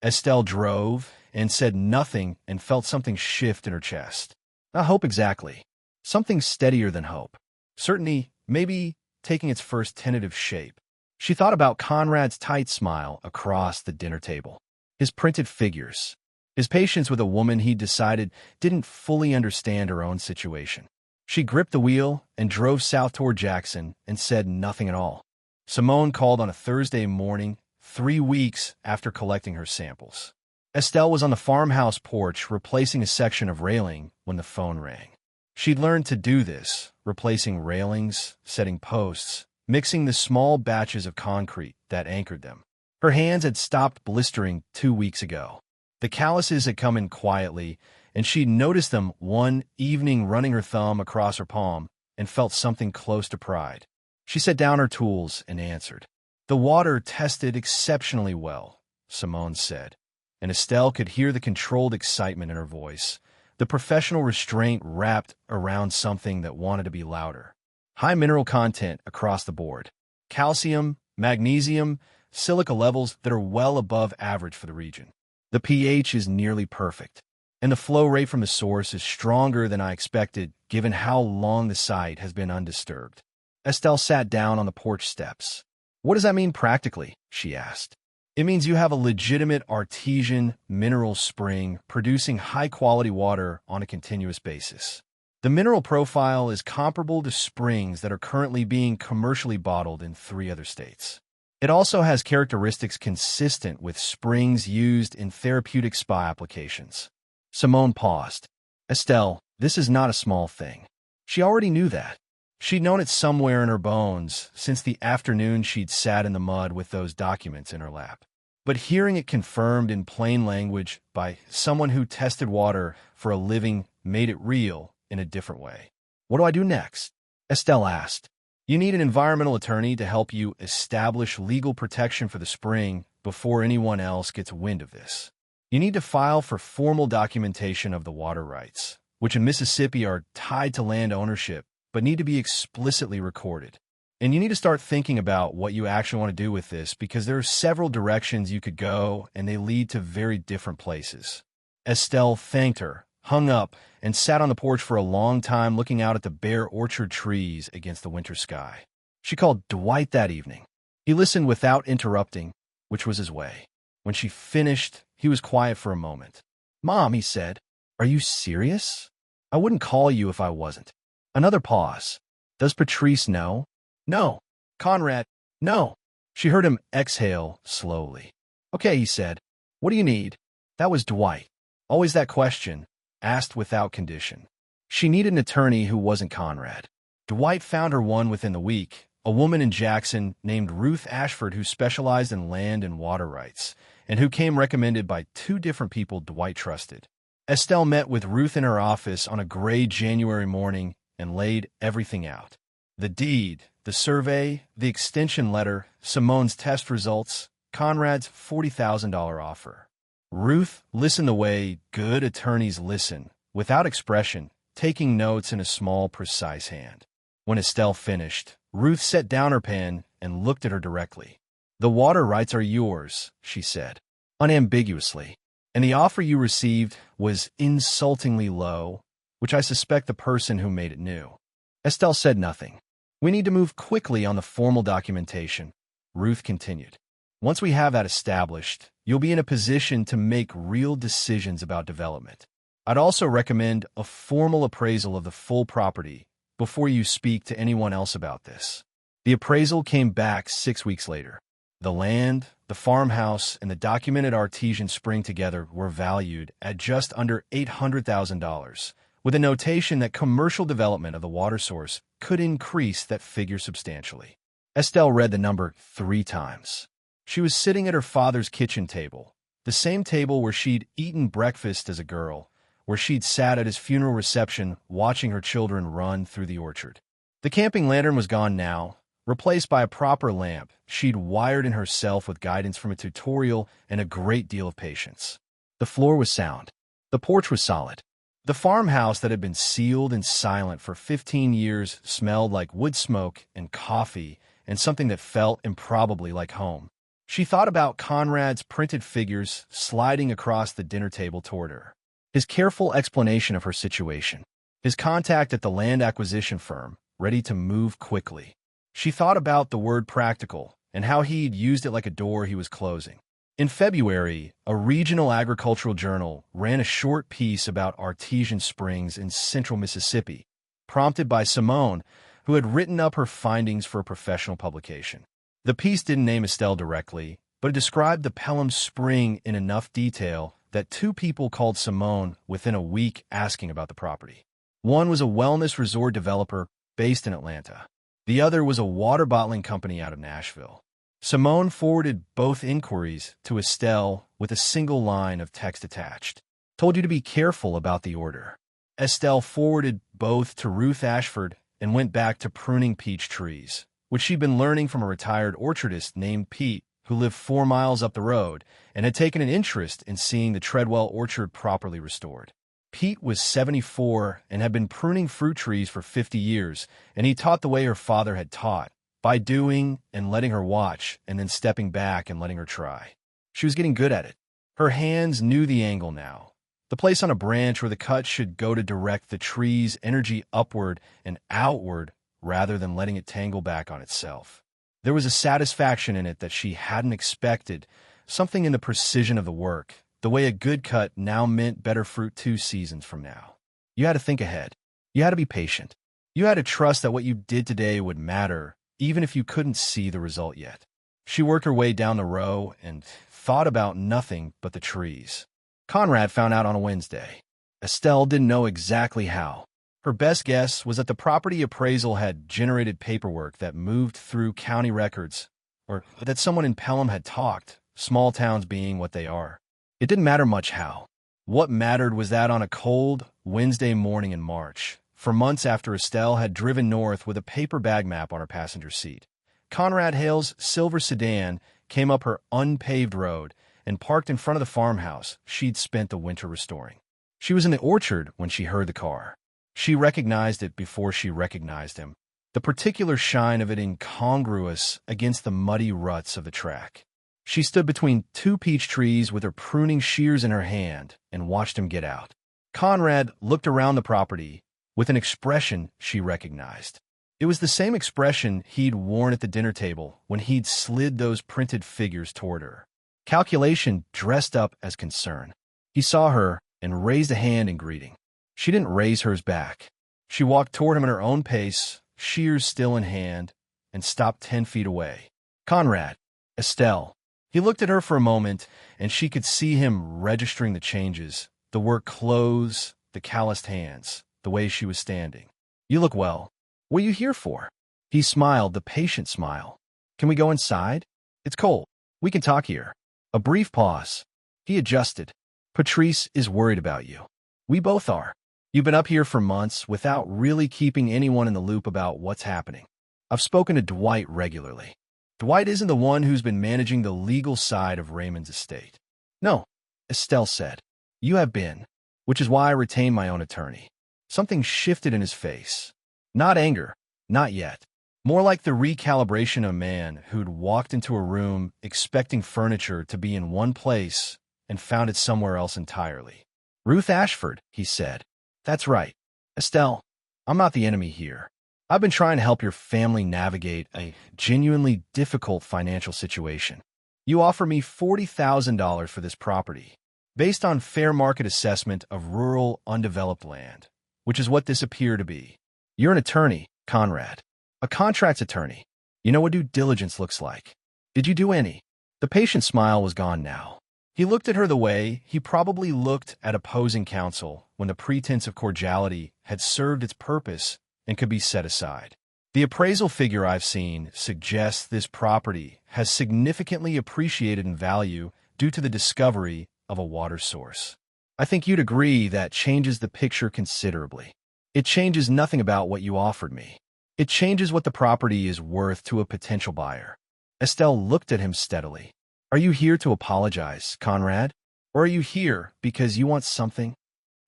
Estelle drove and said nothing and felt something shift in her chest. Not hope exactly. Something steadier than hope. Certainty, maybe taking its first tentative shape. She thought about Conrad's tight smile across the dinner table. His printed figures. His patience with a woman he decided didn't fully understand her own situation. She gripped the wheel and drove south toward Jackson and said nothing at all. Simone called on a Thursday morning, 3 weeks after collecting her samples. Estelle was on the farmhouse porch replacing a section of railing when the phone rang. She'd learned to do this, replacing railings, setting posts, mixing the small batches of concrete that anchored them. Her hands had stopped blistering 2 weeks ago. The calluses had come in quietly, and she'd noticed them one evening running her thumb across her palm and felt something close to pride. She set down her tools and answered. "The water tested exceptionally well," Simone said, and Estelle could hear the controlled excitement in her voice, the professional restraint wrapped around something that wanted to be louder. High mineral content across the board. Calcium, magnesium, silica levels that are well above average for the region. The pH is nearly perfect, and the flow rate from the source is stronger than I expected given how long the site has been undisturbed. Estelle sat down on the porch steps. "What does that mean practically?" she asked. "It means you have a legitimate artesian mineral spring producing high-quality water on a continuous basis. The mineral profile is comparable to springs that are currently being commercially bottled in 3 other states. It also has characteristics consistent with springs used in therapeutic spa applications." Simone paused. "Estelle, this is not a small thing." She already knew that. She'd known it somewhere in her bones since the afternoon she'd sat in the mud with those documents in her lap. But hearing it confirmed in plain language by someone who tested water for a living made it real in a different way. "What do I do next?" Estelle asked. "You need an environmental attorney to help you establish legal protection for the spring before anyone else gets wind of this. You need to file for formal documentation of the water rights, which in Mississippi are tied to land ownership but need to be explicitly recorded. And you need to start thinking about what you actually want to do with this because there are several directions you could go and they lead to very different places." Estelle thanked her, hung up, and sat on the porch for a long time looking out at the bare orchard trees against the winter sky. She called Dwight that evening. He listened without interrupting, which was his way. When she finished, he was quiet for a moment. "Mom," he said, "are you serious? I wouldn't call you if I wasn't." Another pause. "Does Patrice know?" "No." "Conrad?" "No." She heard him exhale slowly. "Okay," he said. "What do you need?" That was Dwight. Always that question, asked without condition. She needed an attorney who wasn't Conrad. Dwight found her one within the week, a woman in Jackson named Ruth Ashford who specialized in land and water rights, and who came recommended by 2 different people Dwight trusted. Estelle met with Ruth in her office on a gray January morning and laid everything out. The deed, the survey, the extension letter, Simone's test results, Conrad's $40,000 offer. Ruth listened the way good attorneys listen, without expression, taking notes in a small, precise hand. When Estelle finished, Ruth set down her pen and looked at her directly. "The water rights are yours," she said. unambiguously. And the offer you received was insultingly low, which I suspect the person who made it knew. Estelle said nothing. We need to move quickly on the formal documentation, Ruth continued. Once we have that established, you'll be in a position to make real decisions about development. I'd also recommend a formal appraisal of the full property before you speak to anyone else about this. The appraisal came back 6 weeks later. The land, the farmhouse, and the documented artesian spring together were valued at just under $800,000, with a notation that commercial development of the water source could increase that figure substantially. Estelle read the number 3 times. She was sitting at her father's kitchen table, the same table where she'd eaten breakfast as a girl, where she'd sat at his funeral reception watching her children run through the orchard. The camping lantern was gone now, replaced by a proper lamp she'd wired in herself with guidance from a tutorial and a great deal of patience. The floor was sound. The porch was solid. The farmhouse that had been sealed and silent for 15 years smelled like wood smoke and coffee and something that felt improbably like home. She thought about Conrad's printed figures sliding across the dinner table toward her, his careful explanation of her situation, his contact at the land acquisition firm, ready to move quickly. She thought about the word practical and how he'd used it like a door he was closing. In February, a regional agricultural journal ran a short piece about artesian springs in central Mississippi, prompted by Simone, who had written up her findings for a professional publication. The piece didn't name Estelle directly, but it described the Pelham Spring in enough detail that 2 people called Simone within a week asking about the property. One was a wellness resort developer based in Atlanta. The other was a water bottling company out of Nashville. Simone forwarded both inquiries to Estelle with a single line of text attached. Told you to be careful about the order. Estelle forwarded both to Ruth Ashford and went back to pruning peach trees, which she'd been learning from a retired orchardist named Pete, who lived 4 miles up the road and had taken an interest in seeing the Treadwell orchard properly restored. Pete was 74 and had been pruning fruit trees for 50 years, and he taught the way her father had taught, by doing and letting her watch and then stepping back and letting her try. She was getting good at it. Her hands knew the angle now, the place on a branch where the cut should go to direct the tree's energy upward and outward rather than letting it tangle back on itself. There was a satisfaction in it that she hadn't expected, something in the precision of the work, the way a good cut now meant better fruit 2 seasons from now. You had to think ahead. You had to be patient. You had to trust that what you did today would matter, even if you couldn't see the result yet. She worked her way down the row and thought about nothing but the trees. Conrad found out on a Wednesday. Estelle didn't know exactly how. Her best guess was that the property appraisal had generated paperwork that moved through county records, or that someone in Pelham had talked, small towns being what they are. It didn't matter much how. What mattered was that on a cold Wednesday morning in March, for months after Estelle had driven north with a paper bag map on her passenger seat, Conrad Hale's silver sedan came up her unpaved road and parked in front of the farmhouse she'd spent the winter restoring. She was in the orchard when she heard the car. She recognized it before she recognized him, the particular shine of it incongruous against the muddy ruts of the track. She stood between 2 peach trees with her pruning shears in her hand and watched him get out. Conrad looked around the property with an expression she recognized. It was the same expression he'd worn at the dinner table when he'd slid those printed figures toward her. Calculation dressed up as concern. He saw her and raised a hand in greeting. She didn't raise hers back. She walked toward him at her own pace, shears still in hand, and stopped 10 feet away. Conrad, Estelle. He looked at her for a moment, and she could see him registering the changes, the work clothes, the calloused hands, the way she was standing. You look well. What are you here for? He smiled, the patient smile. Can we go inside? It's cold. We can talk here. A brief pause. He adjusted. Patrice is worried about you. We both are. You've been up here for months without really keeping anyone in the loop about what's happening. I've spoken to Dwight regularly. Dwight isn't the one who's been managing the legal side of Raymond's estate. No, Estelle said. You have been, which is why I retained my own attorney. Something shifted in his face. Not anger, not yet. More like the recalibration of a man who'd walked into a room expecting furniture to be in one place and found it somewhere else entirely. "Ruth Ashford," he said. "That's right. Estelle, I'm not the enemy here. I've been trying to help your family navigate a genuinely difficult financial situation. You offer me $40,000 for this property, based on fair market assessment of rural, undeveloped land, which is what this appeared to be. You're an attorney, Conrad. A contracts attorney. You know what due diligence looks like. Did you do any?" The patient's smile was gone now. He looked at her the way he probably looked at opposing counsel when the pretense of cordiality had served its purpose and could be set aside. "The appraisal figure I've seen suggests this property has significantly appreciated in value due to the discovery of a water source. I think you'd agree that changes the picture considerably. It changes nothing about what you offered me. It changes what the property is worth to a potential buyer." Estelle looked at him steadily. "Are you here to apologize, Conrad? Or are you here because you want something?"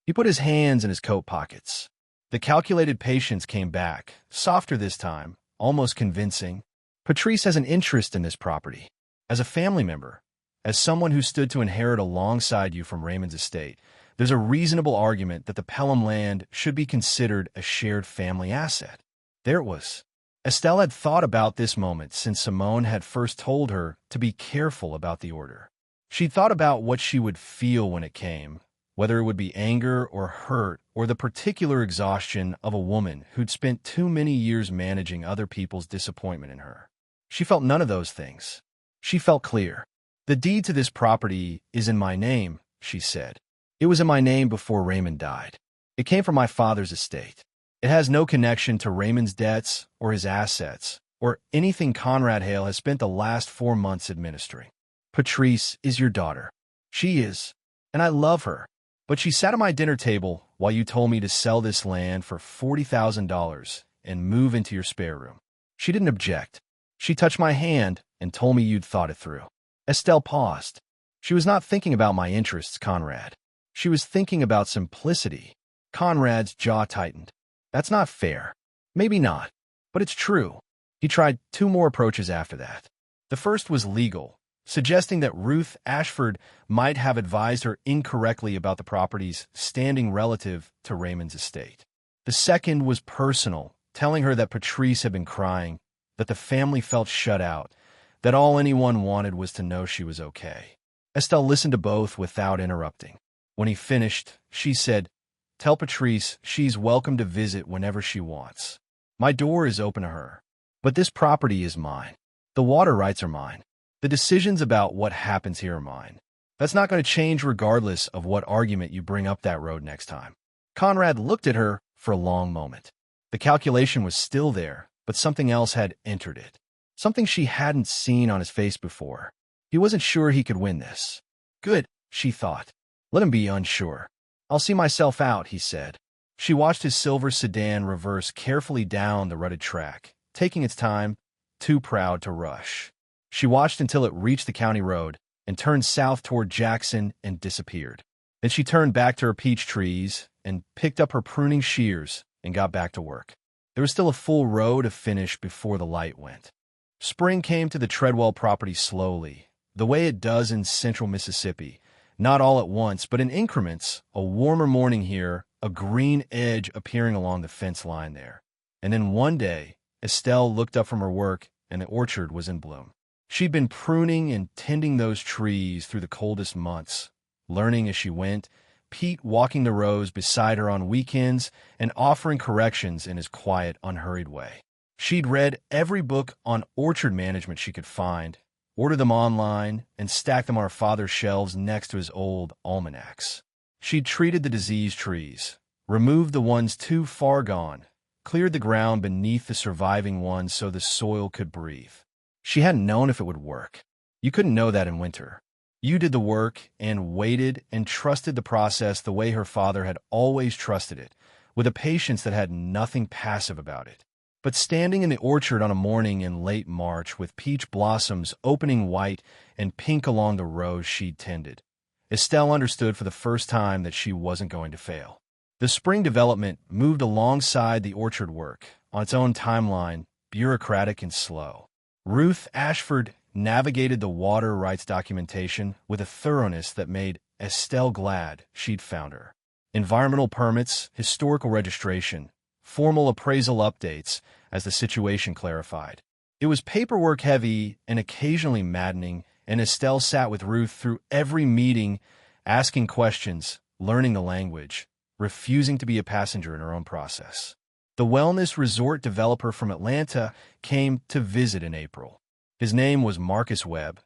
He put his hands in his coat pockets. The calculated patience came back, softer this time, almost convincing. "Patrice has an interest in this property. As a family member, as someone who stood to inherit alongside you from Raymond's estate, there's a reasonable argument that the Pelham land should be considered a shared family asset." There it was. Estelle had thought about this moment since Simone had first told her to be careful about the order. She'd thought about what she would feel when it came, whether it would be anger or hurt or the particular exhaustion of a woman who'd spent too many years managing other people's disappointment in her. She felt none of those things. She felt clear. "The deed to this property is in my name," she said. "It was in my name before Raymond died. It came from my father's estate. It has no connection to Raymond's debts or his assets or anything Conrad Hale has spent the last 4 months administering. Patrice is your daughter. She is, and I love her. But she sat at my dinner table while you told me to sell this land for $40,000 and move into your spare room. She didn't object. She touched my hand and told me you'd thought it through." Estelle paused. She was not thinking about my interests, Conrad. She was thinking about simplicity. Conrad's jaw tightened. "That's not fair." "Maybe not, but it's true." He tried 2 more approaches after that. The first was legal, suggesting that Ruth Ashford might have advised her incorrectly about the property's standing relative to Raymond's estate. The second was personal, telling her that Patrice had been crying, that the family felt shut out, that all anyone wanted was to know she was okay. Estelle listened to both without interrupting. When he finished, she said, "Tell Patrice she's welcome to visit whenever she wants. My door is open to her. But this property is mine. The water rights are mine. The decisions about what happens here are mine. That's not going to change regardless of what argument you bring up that road next time." Conrad looked at her for a long moment. The calculation was still there, but something else had entered it. Something she hadn't seen on his face before. He wasn't sure he could win this. Good, she thought. Let him be unsure. "I'll see myself out," he said. She watched his silver sedan reverse carefully down the rutted track, taking its time, too proud to rush. She watched until it reached the county road and turned south toward Jackson and disappeared. Then she turned back to her peach trees and picked up her pruning shears and got back to work. There was still a full row to finish before the light went. Spring came to the Treadwell property slowly, the way it does in central Mississippi. Not all at once, but in increments, a warmer morning here, a green edge appearing along the fence line there. And then one day, Estelle looked up from her work and the orchard was in bloom. She'd been pruning and tending those trees through the coldest months, learning as she went, Pete walking the rows beside her on weekends and offering corrections in his quiet, unhurried way. She'd read every book on orchard management she could find, ordered them online, and stacked them on her father's shelves next to his old almanacs. She'd treated the diseased trees, removed the ones too far gone, cleared the ground beneath the surviving ones so the soil could breathe. She hadn't known if it would work. You couldn't know that in winter. You did the work and waited and trusted the process the way her father had always trusted it, with a patience that had nothing passive about it. But standing in the orchard on a morning in late March with peach blossoms opening white and pink along the rows she'd tended, Estelle understood for the first time that she wasn't going to fail. The spring development moved alongside the orchard work, on its own timeline, bureaucratic and slow. Ruth Ashford navigated the water rights documentation with a thoroughness that made Estelle glad she'd found her. Environmental permits, historical registration, formal appraisal updates as the situation clarified. It was paperwork heavy and occasionally maddening, and Estelle sat with Ruth through every meeting, asking questions, learning the language, refusing to be a passenger in her own process. The wellness resort developer from Atlanta came to visit in April. His name was Marcus Webb,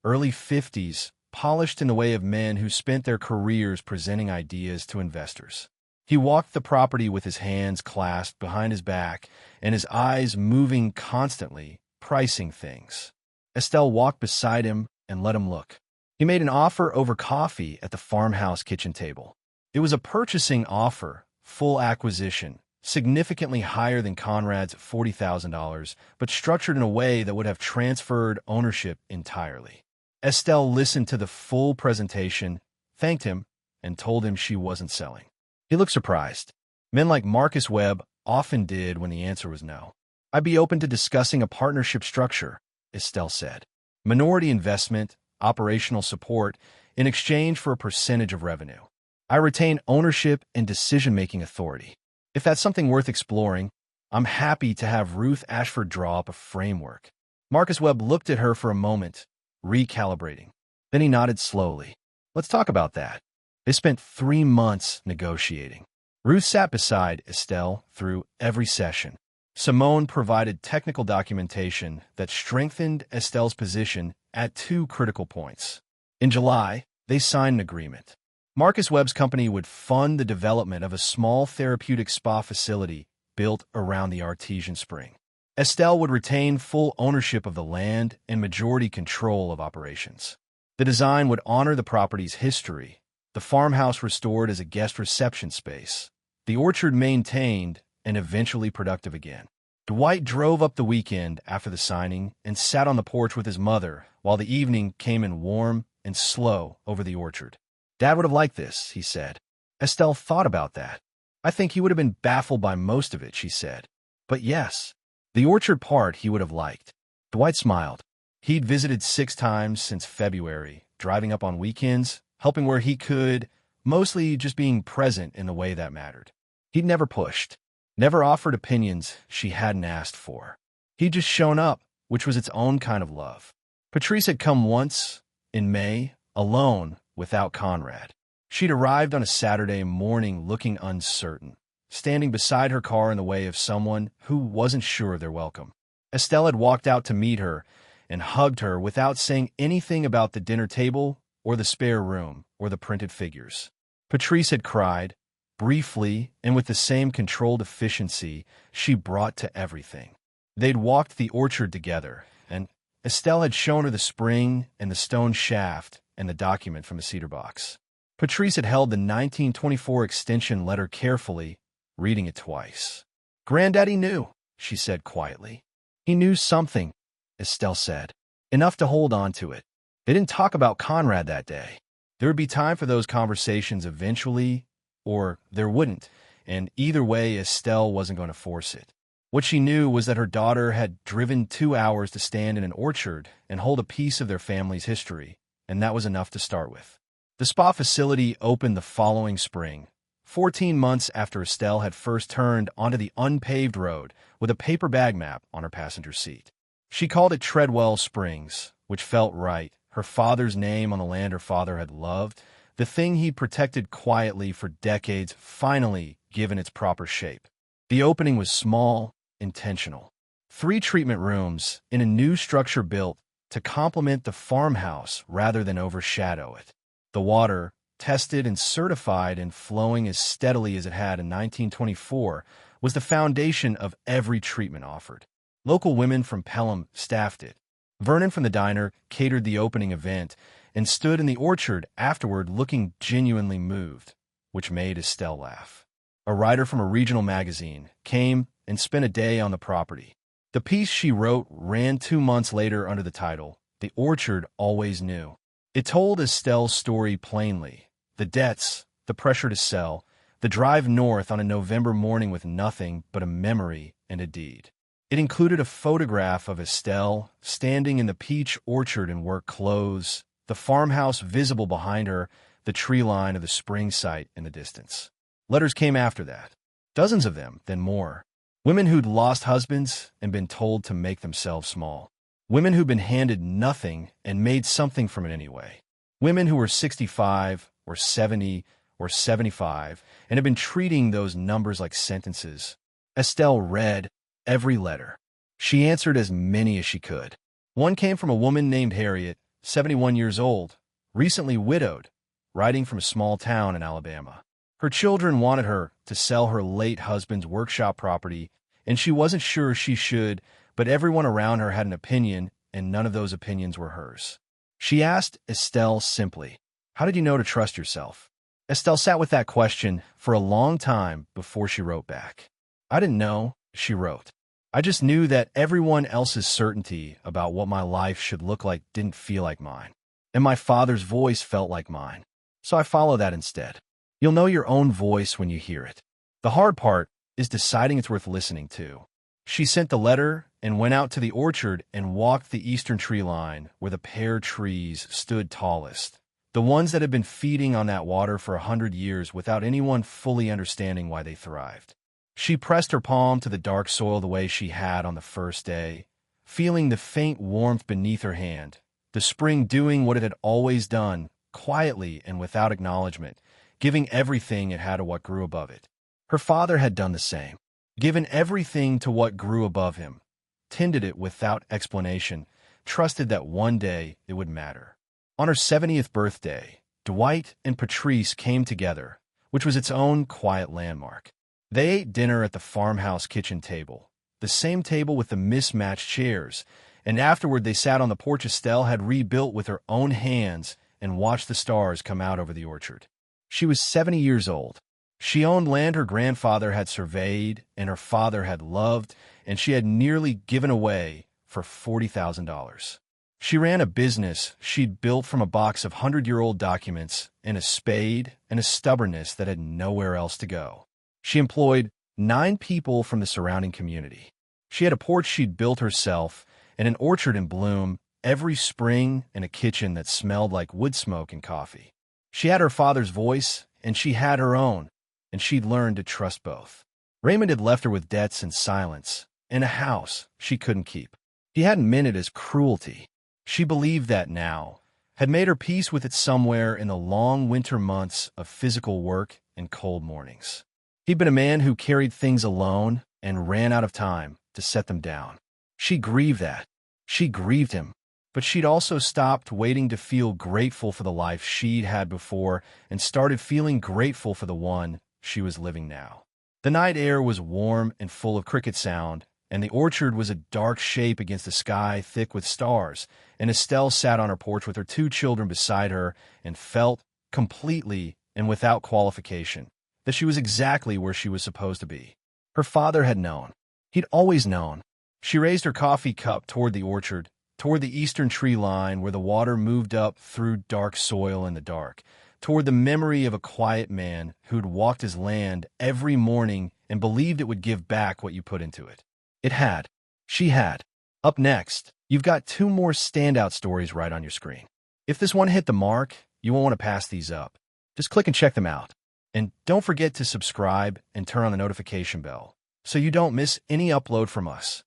early 50s, polished in the way of men who spent their careers presenting ideas to investors. He walked the property with his hands clasped behind his back and his eyes moving constantly, pricing things. Estelle walked beside him and let him look. He made an offer over coffee at the farmhouse kitchen table. It was a purchasing offer, full acquisition, significantly higher than Conrad's $40,000, but structured in a way that would have transferred ownership entirely. Estelle listened to the full presentation, thanked him, and told him she wasn't selling. He looked surprised. Men like Marcus Webb often did when the answer was no. "I'd be open to discussing a partnership structure," Estelle said. "Minority investment, operational support, in exchange for a percentage of revenue. I retain ownership and decision-making authority. If that's something worth exploring, I'm happy to have Ruth Ashford draw up a framework." Marcus Webb looked at her for a moment, recalibrating. Then he nodded slowly. "Let's talk about that." They spent 3 months negotiating. Ruth sat beside Estelle through every session. Simone provided technical documentation that strengthened Estelle's position at 2 critical points. In July, they signed an agreement. Marcus Webb's company would fund the development of a small therapeutic spa facility built around the artesian spring. Estelle would retain full ownership of the land and majority control of operations. The design would honor the property's history, the farmhouse restored as a guest reception space, the orchard maintained and eventually productive again. Dwight drove up the weekend after the signing and sat on the porch with his mother while the evening came in warm and slow over the orchard. "Dad would have liked this," he said. Estelle thought about that. "I think he would have been baffled by most of it," she said. "But yes, the orchard part he would have liked." Dwight smiled. He'd visited 6 times since February, driving up on weekends, helping where he could, mostly just being present in the way that mattered. He'd never pushed, never offered opinions she hadn't asked for. He'd just shown up, which was its own kind of love. Patrice had come once, in May, alone, without Conrad. She'd arrived on a Saturday morning looking uncertain, standing beside her car in the way of someone who wasn't sure of their welcome. Estelle had walked out to meet her and hugged her without saying anything about the dinner table or the spare room or the printed figures. Patrice had cried, briefly and with the same controlled efficiency she brought to everything. They'd walked the orchard together, and Estelle had shown her the spring and the stone shaft and the document from the cedar box. Patrice had held the 1924 extension letter carefully, reading it twice. "Granddaddy knew," she said quietly. "He knew something," Estelle said, "enough to hold on to it. They didn't talk about Conrad that day. There would be time for those conversations eventually, or there wouldn't, and either way, Estelle wasn't going to force it. What she knew was that her daughter had driven 2 hours to stand in an orchard and hold a piece of their family's history, and that was enough to start with. The spa facility opened the following spring, 14 months after Estelle had first turned onto the unpaved road with a paper bag map on her passenger seat. She called it Treadwell Springs, which felt right, her father's name on the land her father had loved, the thing he'd protected quietly for decades finally given its proper shape. The opening was small, intentional. 3 treatment rooms in a new structure built to complement the farmhouse rather than overshadow it. The water, tested and certified and flowing as steadily as it had in 1924, was the foundation of every treatment offered. Local women from Pelham staffed it. Vernon from the diner catered the opening event and stood in the orchard afterward looking genuinely moved, which made Estelle laugh. A writer from a regional magazine came and spent a day on the property. The piece she wrote ran 2 months later under the title, "The Orchard Always Knew." It told Estelle's story plainly: the debts, the pressure to sell, the drive north on a November morning with nothing but a memory and a deed. It included a photograph of Estelle standing in the peach orchard in work clothes, the farmhouse visible behind her, the tree line of the spring site in the distance. Letters came after that. Dozens of them, then more. Women who'd lost husbands and been told to make themselves small. Women who'd been handed nothing and made something from it anyway. Women who were 65 or 70 or 75 and had been treating those numbers like sentences. Estelle read every letter. She answered as many as she could. One came from a woman named Harriet, 71 years old, recently widowed, writing from a small town in Alabama. Her children wanted her to sell her late husband's workshop property, and she wasn't sure she should, but everyone around her had an opinion, and none of those opinions were hers. She asked Estelle simply, "How did you know to trust yourself?" Estelle sat with that question for a long time before she wrote back. "I didn't know," she wrote. "I just knew that everyone else's certainty about what my life should look like didn't feel like mine, and my father's voice felt like mine. So I follow that instead." You'll know your own voice when you hear it. The hard part is deciding it's worth listening to. She sent the letter and went out to the orchard and walked the eastern tree line where the pear trees stood tallest, the ones that had been feeding on that water for 100 years without anyone fully understanding why they thrived. She pressed her palm to the dark soil the way she had on the first day, feeling the faint warmth beneath her hand, the spring doing what it had always done, quietly and without acknowledgement, giving everything it had to what grew above it. Her father had done the same, given everything to what grew above him, tended it without explanation, trusted that one day it would matter. On her 70th birthday, Dwight and Patrice came together, which was its own quiet landmark. They ate dinner at the farmhouse kitchen table, the same table with the mismatched chairs, and afterward they sat on the porch Estelle had rebuilt with her own hands and watched the stars come out over the orchard. She was 70 years old. She owned land her grandfather had surveyed and her father had loved, and she had nearly given away for $40,000. She ran a business she'd built from a box of 100-year-old documents and a spade and a stubbornness that had nowhere else to go. She employed 9 people from the surrounding community. She had a porch she'd built herself and an orchard in bloom every spring and a kitchen that smelled like wood smoke and coffee. She had her father's voice, and she had her own, and she'd learned to trust both. Raymond had left her with debts and silence, and a house she couldn't keep. He hadn't meant it as cruelty. She believed that now, had made her peace with it somewhere in the long winter months of physical work and cold mornings. He'd been a man who carried things alone and ran out of time to set them down. She grieved that. She grieved him. But she'd also stopped waiting to feel grateful for the life she'd had before and started feeling grateful for the one she was living now. The night air was warm and full of cricket sound, and the orchard was a dark shape against the sky thick with stars, and Estelle sat on her porch with her 2 children beside her and felt, completely and without qualification, that she was exactly where she was supposed to be. Her father had known. He'd always known. She raised her coffee cup toward the orchard, toward the eastern tree line where the water moved up through dark soil in the dark, toward the memory of a quiet man who'd walked his land every morning and believed it would give back what you put into it. It had. She had. Up next, you've got 2 more standout stories right on your screen. If this one hit the mark, you won't want to pass these up. Just click and check them out. And don't forget to subscribe and turn on the notification bell so you don't miss any upload from us.